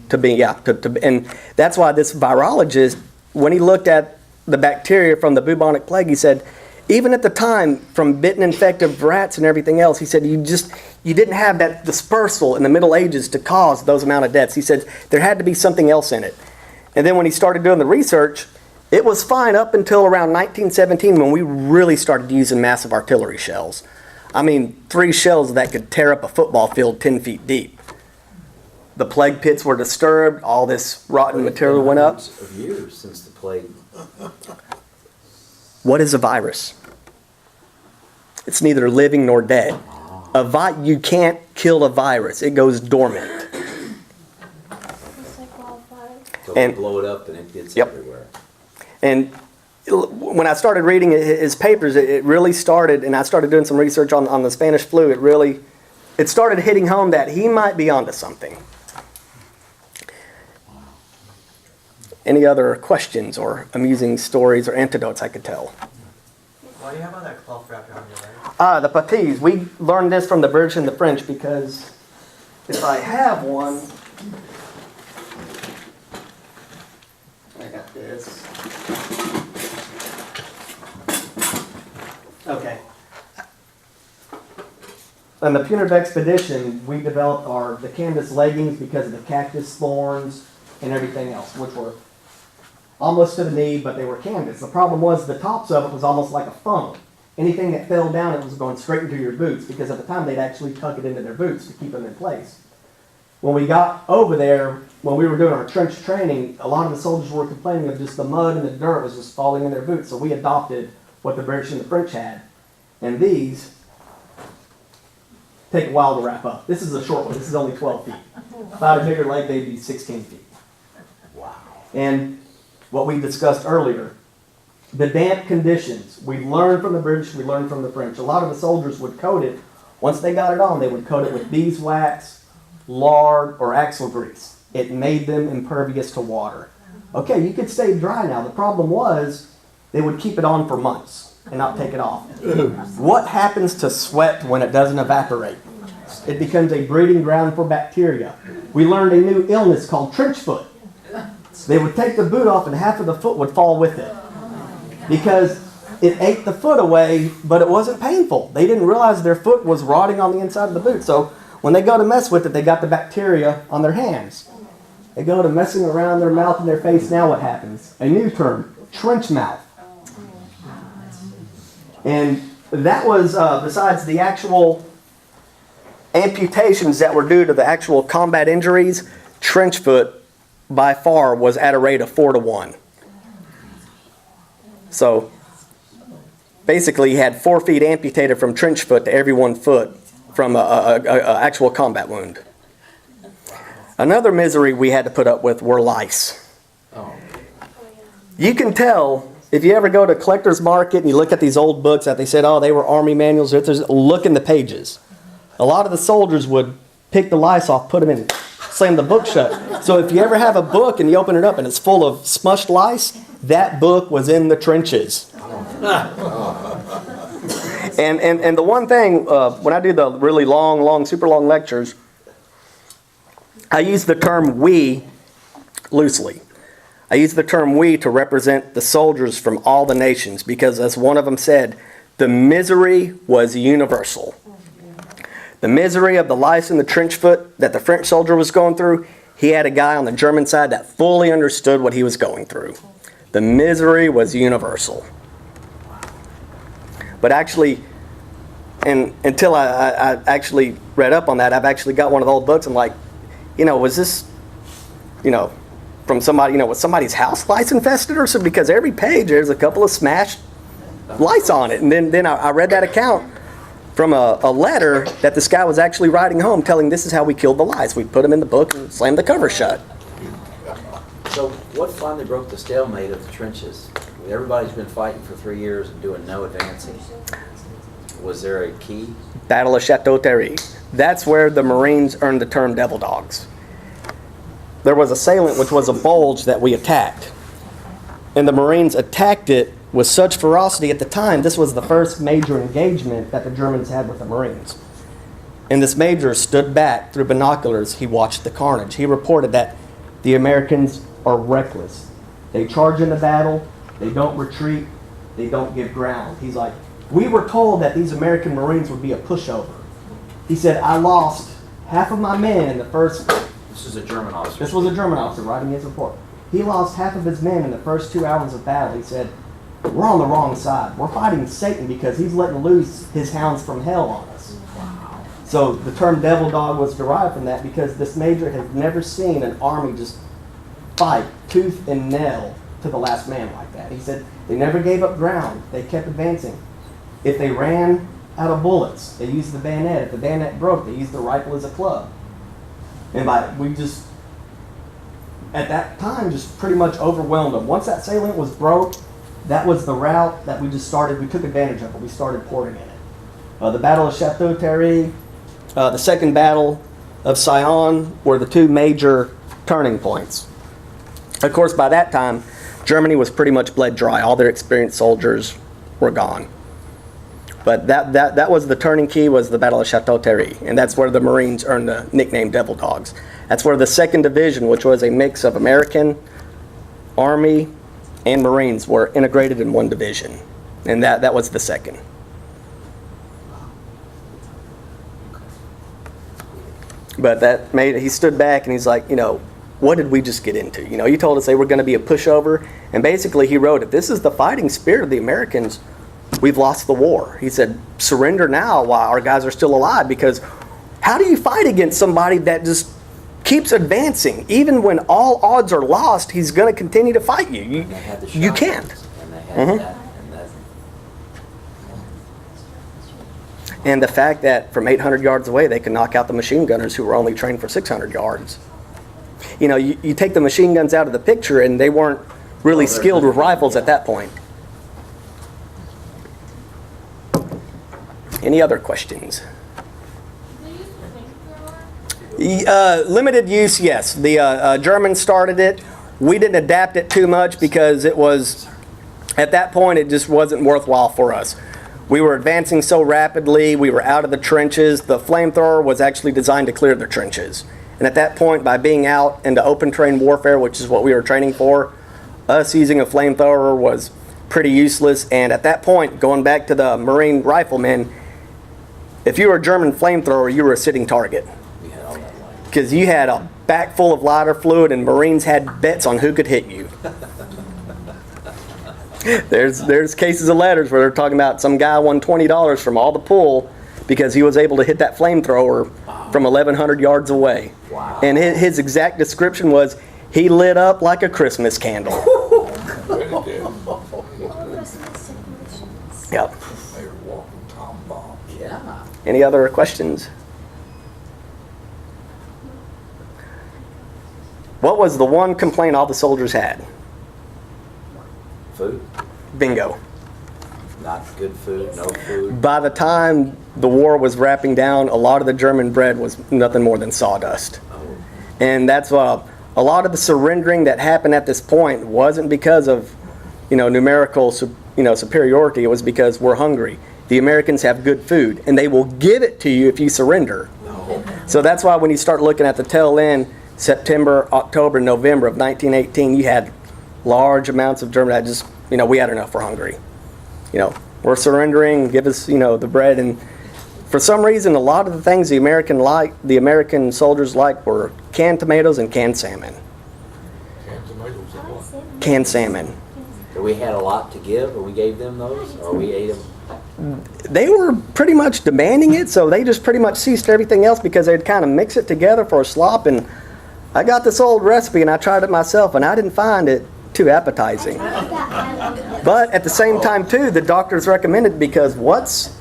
and that's why this virologist, when he looked at the bacteria from the bubonic plague, he said, even at the time, from bitten infected rats and everything else, he said you didn't have that dispersal in the Middle Ages to cause those amount of deaths. He said there had to be something else in it. And then when he started doing the research, it was fine up until around 1917 when we really started using massive artillery shells. I mean, 3 shells that could tear up a football field 10 feet deep. The plague pits were disturbed, all this rotten material went up. It's been hundreds of years since the plague. What is a virus? It's neither living nor dead. You can't kill a virus. It goes dormant. It's like wildfire. So And- we blow it up and it gets Yep. everywhere. And when I started reading his papers, it really started, and I started doing some research on the Spanish flu, it started hitting home that he might be onto something. Any other questions or amusing stories or anecdotes I could tell? Why do you have all that cloth wrapped around your leg? The patties. We learned this from the British and the French, because if I have one, I got this. Okay. On the Punitive Expedition, we developed the canvas leggings because of the cactus thorns and everything else, which were almost to the knee, but they were canvas. The problem was the tops of it was almost like a funnel. Anything that fell down, it was going straight into your boots, because at the time they'd actually tuck it into their boots to keep them in place. When we got over there, when we were doing our trench training, a lot of the soldiers were complaining of just the mud and the dirt was just falling in their boots, so we adopted what the British and the French had. And these take a while to wrap up. This is a short one. This is only 12 feet. If I had a bigger leg, they'd be 16 feet. Wow. And what we discussed earlier, the damp conditions. We learned from the British, we learned from the French. A lot of the soldiers would coat it. Once they got it on, they would coat it with beeswax, lard, or axle grease. It made them impervious to water. Okay, you could stay dry now. The problem was they would keep it on for months and not take it off. What happens to sweat when it doesn't evaporate? It becomes a breeding ground for bacteria. We learned a new illness called trench foot. They would take the boot off and half of the foot would fall with it, because it ate the foot away, but it wasn't painful. They didn't realize their foot was rotting on the inside of the boot. So when they go to mess with it, they got the bacteria on their hands. They go to messing around their mouth and their face. Now what happens? A new term, trench mouth. And that was, besides the actual amputations that were due to the actual combat injuries, trench foot by far was at a rate of 4 to 1. So basically, he had 4 feet amputated from trench foot to every 1 foot from a actual combat wound. Another misery we had to put up with were lice. Oh, You can tell if you ever go to collector's market and you look at these old books that they said, oh, they were army manuals. Look in the pages. A lot of the soldiers would pick the lice off, put them in, slam the book shut. So if you ever have a book and you open it up and it's full of smushed lice, that book was in the trenches. And the one thing, when I do the really long, super long lectures, I use the term we loosely. I use the term we to represent the soldiers from all the nations because, as one of them said, the misery was universal. The misery of the lice in the trench foot that the French soldier was going through, he had a guy on the German side that fully understood what he was going through. The misery was universal. But actually, and until I actually read up on that, I've actually got one of the old books. I'm like, was this, from somebody, was somebody's house lice infested or something? Because every page there's a couple of smashed lice on it. And then I read that account from a letter that this guy was actually writing home telling this is how we killed the lice. We put them in the book and slammed the cover shut. so what finally broke the stalemate of the trenches? I mean, everybody's been fighting for 3 years and doing no advancing. Was there a key? Battle of Chateau Thierry. That's where the Marines earned the term Devil Dogs. There was a salient which was a bulge that we attacked. And the Marines attacked it with such ferocity at the time. This was the first major engagement that the Germans had with the Marines. And this major stood back through binoculars. He watched the carnage. He reported that the Americans are reckless. They charge into battle. They don't retreat. They don't give ground. He's like, we were told that these American Marines would be a pushover. He said, I lost half of my men in the first... This is a German officer. This was a German officer writing his report. He lost half of his men in the first 2 hours of battle. He said, we're on the wrong side. We're fighting Satan because he's letting loose his hounds from hell on us. Wow. So the term devil dog was derived from that because this major had never seen an army just fight tooth and nail to the last man like that. He said they never gave up ground. They kept advancing. If they ran out of bullets, they used the bayonet. If the bayonet broke, they used the rifle as a club. And at that time, just pretty much overwhelmed them. Once that salient was broke, that was the route that we just started. We took advantage of it. We started pouring in it. The Battle of Chateau Thierry, the Second Battle of Sion were the 2 major turning points. Of course, by that time, Germany was pretty much bled dry. All their experienced soldiers were gone. But that was the turning key, was the Battle of Chateau Thierry. And that's where the Marines earned the nickname Devil Dogs. That's where the 2nd Division, which was a mix of American, Army, and Marines, were integrated in one division. And that was the 2nd. But he stood back and he's like, what did we just get into? You told us they were going to be a pushover. And basically he wrote, if this is the fighting spirit of the Americans, we've lost the war. He said, surrender now while our guys are still alive, because how do you fight against somebody that just keeps advancing? Even when all odds are lost, he's going to continue to fight you. You can't. And they had that. And the fact that from 800 yards away, they could knock out the machine gunners who were only trained for 600 yards. You take the machine guns out of the picture, and they weren't really skilled with rifles at that point. Any other questions? Limited use, yes. The Germans started it. We didn't adapt it too much because it was, at that point, it just wasn't worthwhile for us. We were advancing so rapidly. We were out of the trenches. The flamethrower was actually designed to clear the trenches. And at that point, by being out into open terrain warfare, which is what we were training for, us using a flamethrower was pretty useless. And at that point, going back to the Marine riflemen, if you were a German flamethrower, you were a sitting target. Because you had a back full of lighter fluid, and Marines had bets on who could hit you. There's cases of letters where they're talking about some guy won $20 from all the pool because he was able to hit that flamethrower from 1,100 yards away. Wow. And his exact description was, he lit up like a Christmas candle. Any other questions? What was the one complaint all the soldiers had? Food? Bingo. Not good food, no food. By the time the war was wrapping down, a lot of the German bread was nothing more than sawdust. Oh, And that's a lot of the surrendering that happened at this point wasn't because of, numerical, superiority. It was because we're hungry. The Americans have good food, and they will give it to you if you surrender. no. So that's why when you start looking at the tail end, September, October, November of 1918, you had large amounts of German that just, we had enough, we're hungry. We're surrendering, give us, the bread. And for some reason, a lot of the things the American soldiers liked were canned tomatoes and canned salmon. Canned salmon. So we had a lot to give, and we gave them those, or we ate them? They were pretty much demanding it, so they just pretty much ceased everything else because they'd kind of mix it together for a slop. And I got this old recipe and I tried it myself, and I didn't find it too appetizing. But at the same time, too, the doctors recommended, because what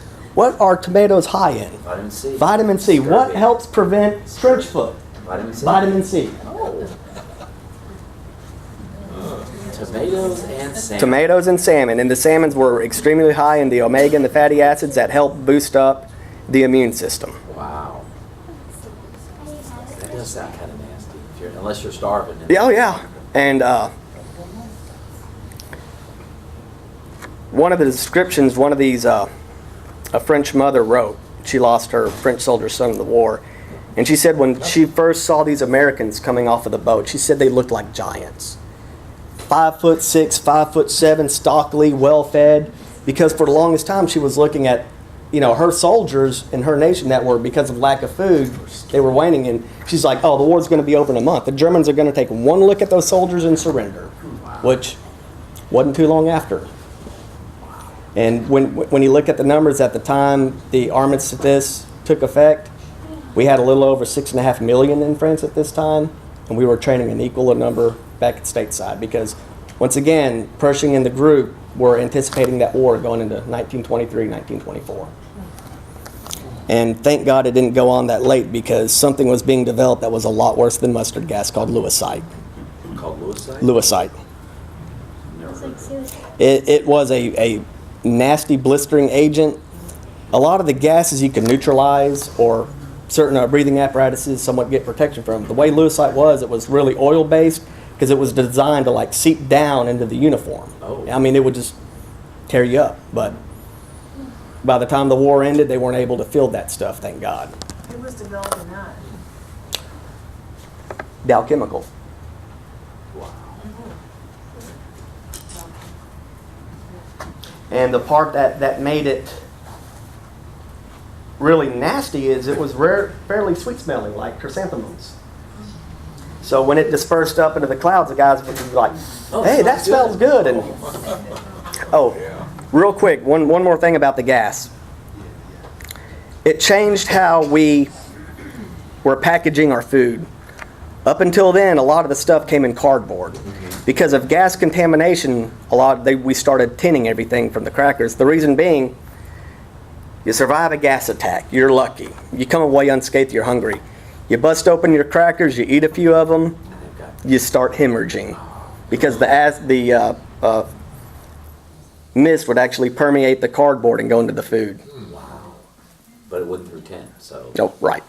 are tomatoes high in? Vitamin C. Vitamin C. What Scurvy. helps prevent trench foot? Vitamin C. Vitamin C. Tomatoes and salmon. Tomatoes and salmon. And the salmons were extremely high in the omega and the fatty acids that help boost up the immune system. Wow. That does sound kind of nasty, unless you're starving. Yeah, oh yeah. And one of the descriptions, one of these, a French mother wrote, she lost her French soldier son in the war, and she said when she first saw these Americans coming off of the boat, she said they looked like giants. 5'6", 5'7", stockily, well-fed, because for the longest time she was looking at, her soldiers in her nation that were, because of lack of food, they were waning, and she's like, oh, the war's going to be over in a month. The Germans are going to take one look at those soldiers and surrender, which wasn't too long after. And when you look at the numbers at the time the armistice took effect, we had a little over 6.5 million in France at this time, and we were training an equal number back at stateside, because once again, Pershing and the group were anticipating that war going into 1923, 1924. And thank God it didn't go on that late, because something was being developed that was a lot worse than mustard gas called Lewisite. Called Lewisite? Lewisite. Never. It was a nasty blistering agent. A lot of the gases you can neutralize, or certain breathing apparatuses somewhat get protection from. The way Lewisite was, it was really oil-based, because it was designed to seep down into the uniform. Oh. I mean, it would just tear you up. But by the time the war ended, they weren't able to fill that stuff, thank God. It was developed in that. Dow Chemical. Wow. And the part that made it really nasty is it was fairly sweet smelling, like chrysanthemums. So when it dispersed up into the clouds, the guys would be like, hey, that smells good. And real quick, one more thing about the gas. It changed how we were packaging our food. Up until then, a lot of the stuff came in cardboard. Because of gas contamination, we started tinning everything from the crackers. The reason being, you survive a gas attack, you're lucky. You come away unscathed, you're hungry. You bust open your crackers, you eat a few of them, you start hemorrhaging. Because the mist would actually permeate the cardboard and go into the food. Wow. But it wouldn't through 10, so. Oh, right.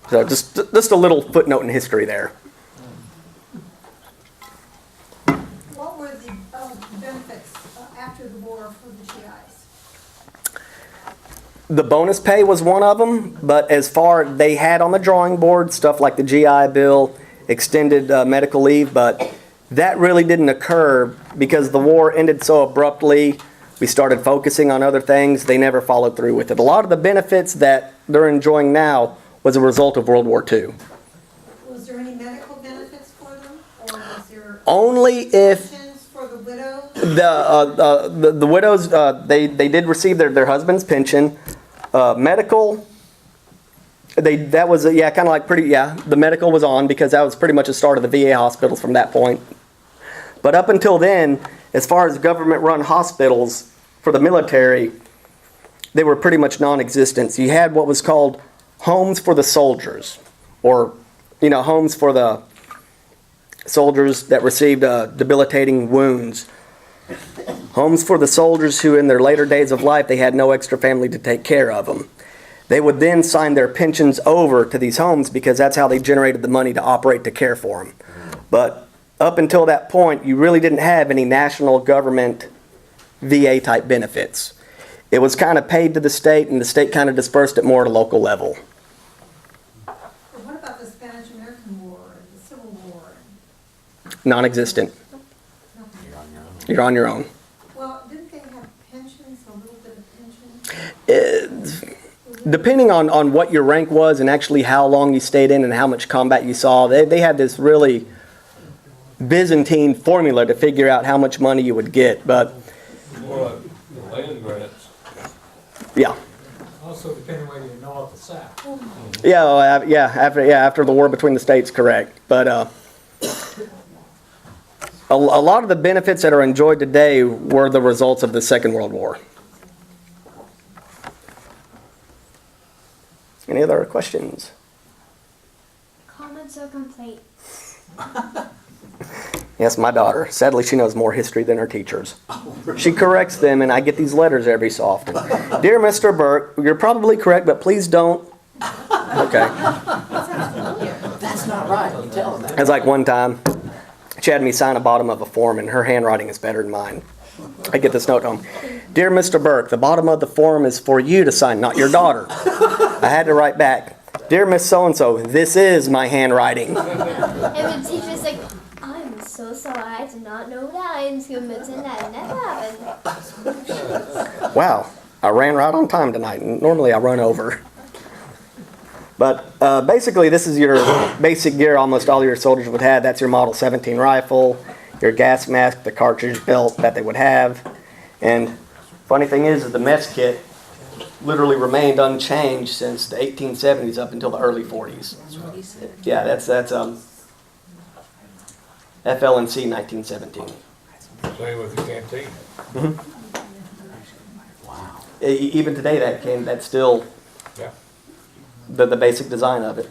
So just a little footnote in history there. What were the benefits after the war for the GIs? The bonus pay was one of them, but as far they had on the drawing board stuff like the GI Bill, extended medical leave, but that really didn't occur because the war ended so abruptly. We started focusing on other things. They never followed through with it. A lot of the benefits that they're enjoying now was a result of World War II. Was there any medical benefits for them, or was there Only if pensions for the widows? the widows, they did receive their husband's pension. Medical, that was kind of like the medical was on because that was pretty much the start of the VA hospitals from that point. But up until then, as far as government-run hospitals for the military, they were pretty much non-existent. So you had what was called homes for the soldiers, or, homes for the soldiers that received debilitating wounds. Homes for the soldiers who in their later days of life, they had no extra family to take care of them. They would then sign their pensions over to these homes because that's how they generated the money to operate to care for them. But up until that point, you really didn't have any national government VA type benefits. It was kind of paid to the state, and the state kind of dispersed it more at a local level. But what about the Spanish-American War and the Civil War? Non-existent. You're on your own. Well, didn't they have pensions, a little bit of pension? Depending on what your rank was and actually how long you stayed in and how much combat you saw, they had this really Byzantine formula to figure out how much money you would get. But More like the land grants. yeah. Also depending whether you know of the South. After the war between the states, correct. But a lot of the benefits that are enjoyed today were the results of the Second World War. Any other questions? Comments or complaints? Yes, my daughter. Sadly, she knows more history than her teachers. She corrects them, and I get these letters every so often. Dear Mr. Burke, you're probably correct, but please don't. Okay. That's not right, you tell them that. It's like one time, she had me sign a bottom of a form, and her handwriting is better than mine. I get this note home. Dear Mr. Burke, the bottom of the form is for you to sign, not your daughter. I had to write back, Dear Miss So-and-so, this is my handwriting. And the teacher's like, I'm so sorry, I did not know that. I'm committing that never happened. Wow, I ran right on time tonight. Normally I run over. But basically this is your basic gear almost all your soldiers would have. That's your Model 17 rifle, your gas mask, the cartridge belt that they would have. And funny thing is the mess kit literally remained unchanged since the 1870s up until the early 40s. Yeah, that's FLNC 1917. Same with the canteen. Wow. Even today that's still Yeah. the basic design of it.